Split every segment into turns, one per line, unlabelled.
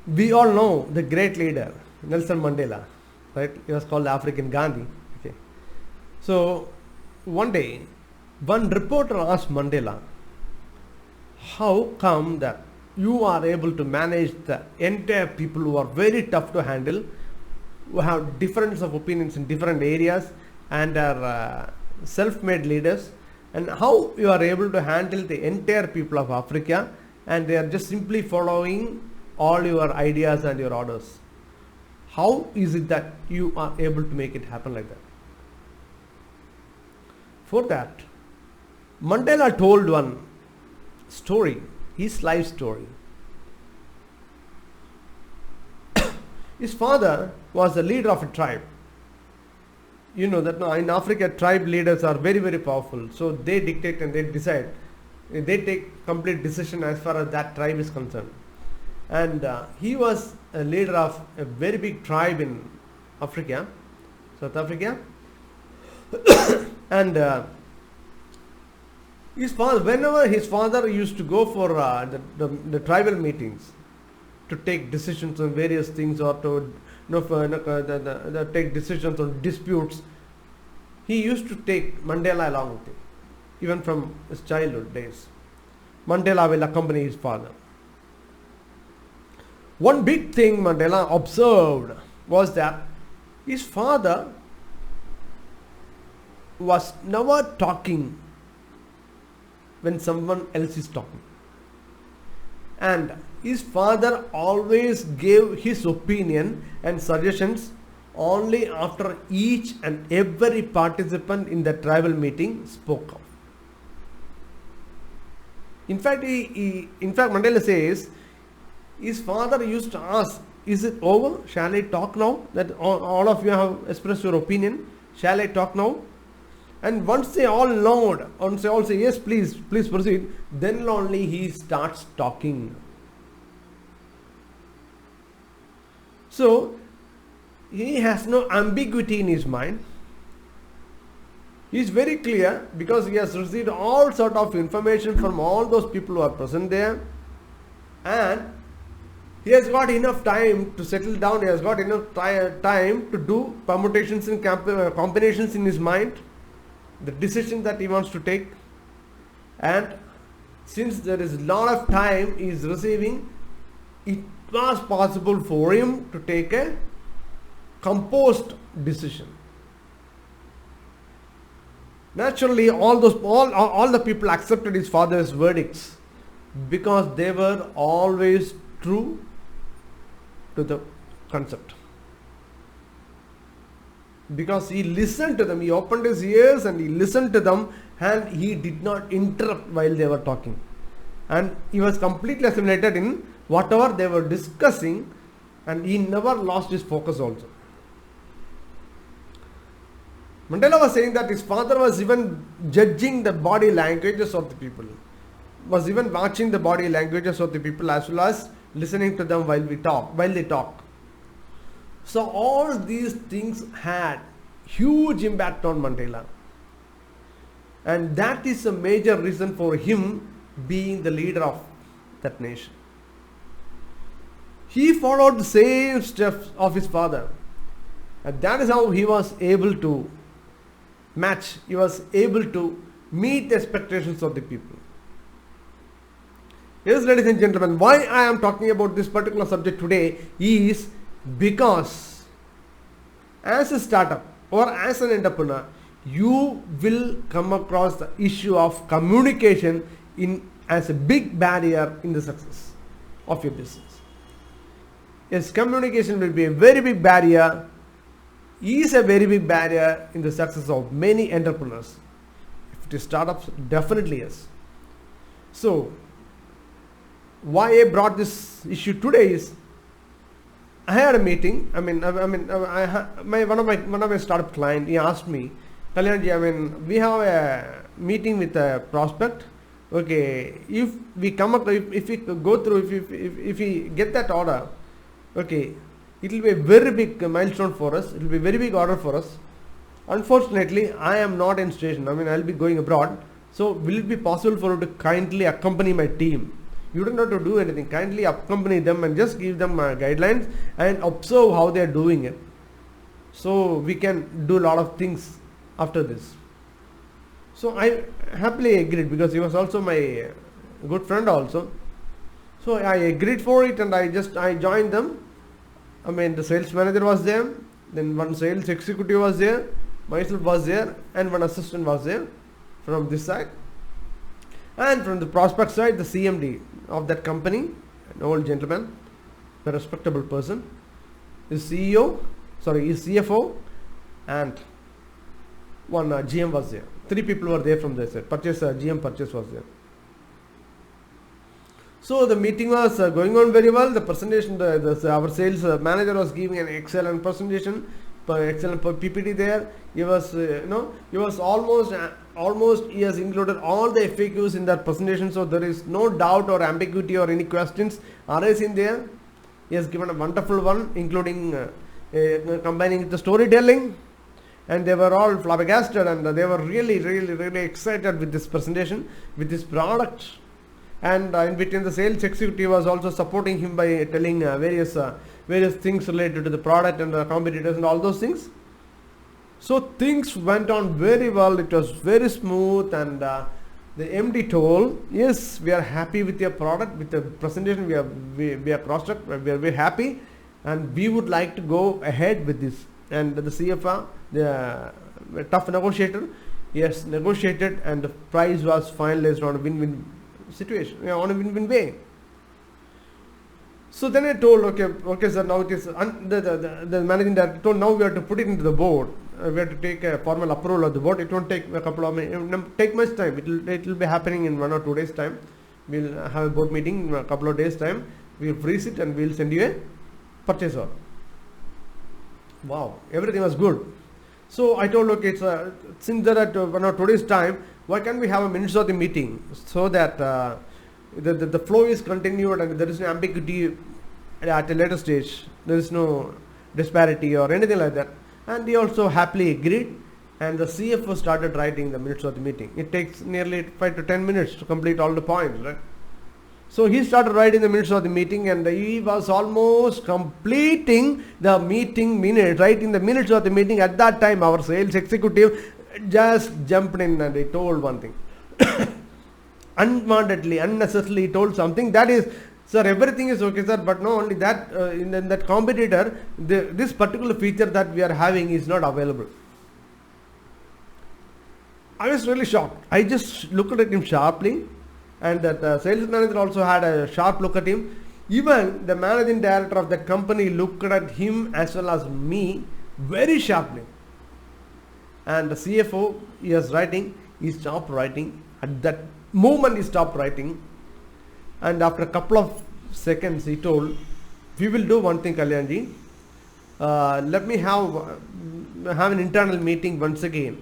We all know the great leader, Nelson Mandela, right? He was called African Gandhi. Okay. So, one day, one reporter asked Mandela, how come that you are able to manage the entire people who are very tough to handle, who have difference of opinions in different areas and are self-made leaders, and how you are able to handle the entire people of Africa and they are just simply following all your ideas and your orders? How is it that you are able to make it happen like that? For that, Mandela told one story, his life story. His father was the leader of a tribe. You know that in Africa, tribe leaders are very, very powerful. So they dictate and they decide. They take complete decision as far as that tribe is concerned. And he was a leader of a very big tribe in Africa, South Africa. And his father, whenever his father used to go for the tribal meetings to take decisions on various things or to take decisions on disputes, he used to take Mandela along with him, even from his childhood days. Mandela will accompany his father. One big thing Mandela observed was that his father was never talking when someone else is talking. And his father always gave his opinion and suggestions only after each and every participant in the tribal meeting spoke of. In fact, Mandela says his father used to ask, is it over? Shall I talk now? That all of you have expressed your opinion. Shall I talk now? And once they all nod, once they all say, yes, please proceed, then only he starts talking. So, he has no ambiguity in his mind. He is very clear because he has received all sort of information from all those people who are present there, and he has got enough time to settle down. He has got enough time to do permutations and combinations in his mind, the decision that he wants to take. And since there is a lot of time he is receiving, it was possible for him to take a composed decision. Naturally, all the people accepted his father's verdicts because they were always true to the concept. Because he listened to them, he opened his ears and he listened to them, and he did not interrupt while they were talking. And he was completely assimilated in whatever they were discussing, and he never lost his focus also. Mandela was saying that his father was even judging the body languages of the people, was even watching the body languages of the people as well as listening to them while they talk. So all these things had huge impact on Mandela, and that is a major reason for him being the leader of that nation. He followed the same steps of his father, and that is how he was able to he was able to meet the expectations of the people. Yes, ladies and gentlemen, why I am talking about this particular subject today is because as a startup or as an entrepreneur, you will come across the issue of communication as a big barrier in the success of your business. Yes, communication will be a very big barrier, is a very big barrier in the success of many entrepreneurs. If it is startups, definitely yes. So, why I brought this issue today is I had a meeting. One of my startup client, he asked me, Kalyanji, we have a meeting with a prospect. Okay, if we come up, if we go through, if we get that order, okay, it will be a very big milestone for us. It will be a very big order for us. Unfortunately, I am not in station. I will be going abroad. So, will it be possible for you to kindly accompany my team You don't have to do anything. Kindly accompany them and just give them guidelines and observe how they are doing it. So we can do a lot of things after this. So I happily agreed, because he was also my good friend also. So I agreed for it, and I joined them. I mean, the sales manager was there, then one sales executive was there, myself was there, and one assistant was there from this side. And from the prospect side, the CMD of that company, an old gentleman, a respectable person, his CFO, and one GM was there. 3 people were there from this side. GM purchase was there. So the meeting was going on very well. The presentation, our sales manager was giving an excellent presentation, excellent PPT there. He was, he was almost he has included all the FAQs in that presentation. So there is no doubt or ambiguity or any questions arising there. He has given a wonderful one, including combining the storytelling. And they were all flabbergasted, and they were really excited with this presentation, with this product. And in between, the sales executive was also supporting him by telling various things related to the product and the competitors and all those things. So things went on very well. It was very smooth, and the MD told, yes, we are happy with your product, with the presentation. We are cross-checked. We are very happy, and we would like to go ahead with this. And the CFO, the tough negotiator, yes, negotiated, and the price was finalized on a win-win situation, on a win-win way. So then I told, okay sir, now it is, the managing director told, now we have to put it into the board. We have to take a formal approval of the board. It won't take a couple of minutes, take much time. It will be happening in 1 or 2 days time. We'll have a board meeting in a couple of days time. We'll freeze it and we'll send you a purchase order. Wow, everything was good. So I told, okay, since there are 1 or 2 days time, why can't we have a minutes of the meeting, so that the flow is continued and there is no ambiguity at a later stage. There is no disparity or anything like that. And he also happily agreed, and the CFO started writing the minutes of the meeting. It takes nearly 5 to 10 minutes to complete all the points, right? So he started writing the minutes of the meeting, and he was almost completing the meeting minutes, writing the minutes of the meeting. At that time, our sales executive just jumped in and he told one thing. Unwantedly, unnecessarily told something, that is, sir, everything is okay, sir, but no, only that in that competitor, this particular feature that we are having is not available. I was really shocked. I just looked at him sharply, and that sales manager also had a sharp look at him. Even the managing director of the company looked at him as well as me very sharply. And the CFO, he was writing, he stopped writing. At that moment, he stopped writing. And after a couple of seconds, he told, we will do one thing, Kalyanji. Let me have an internal meeting once again.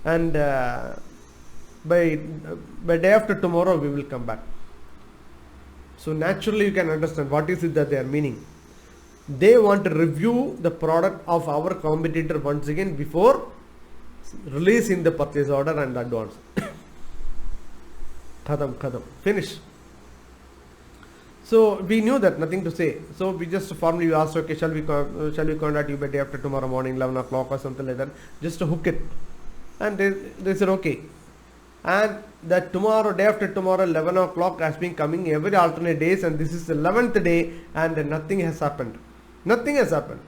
And by day after tomorrow, we will come back. So naturally, you can understand what is it that they are meaning. They want to review the product of our competitor once again before releasing the purchase order and advance. Khadam, finish. So we knew that, nothing to say. So we just formally asked, okay, shall we contact you by day after tomorrow morning, 11 o'clock or something like that, just to hook it. And they said, okay. And that tomorrow, day after tomorrow, 11 o'clock has been coming every alternate days, and this is the 11th day, and nothing has happened. Nothing has happened.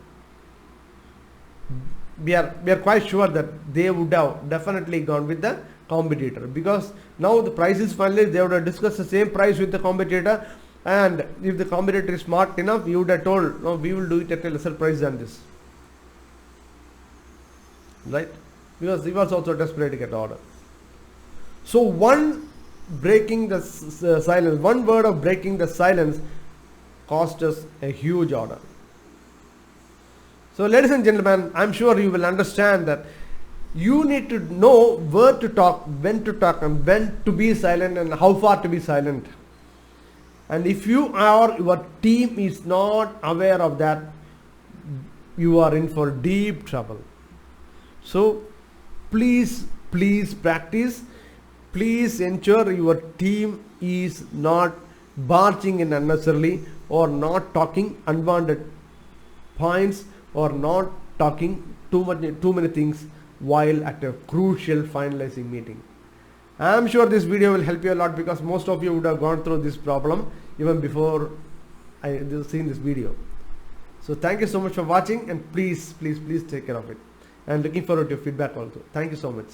We are quite sure that they would have definitely gone with the competitor, because now the price is finalized. They would have discussed the same price with the competitor, and if the competitor is smart enough, he would have told, no, we will do it at a lesser price than this, right? Because he was also desperate to get order. So one breaking the silence, one word of breaking the silence cost us a huge order. So ladies and gentlemen, I'm sure you will understand that you need to know where to talk, when to talk, and when to be silent, and how far to be silent. And if your team is not aware of that, you are in for deep trouble. So please practice. Please ensure your team is not barging in unnecessarily, or not talking unwanted points, or not talking too many things while at a crucial finalizing meeting. I am sure this video will help you a lot, because most of you would have gone through this problem even before I seen this video. So thank you so much for watching, and please take care of it, and looking forward to your feedback also. Thank you so much.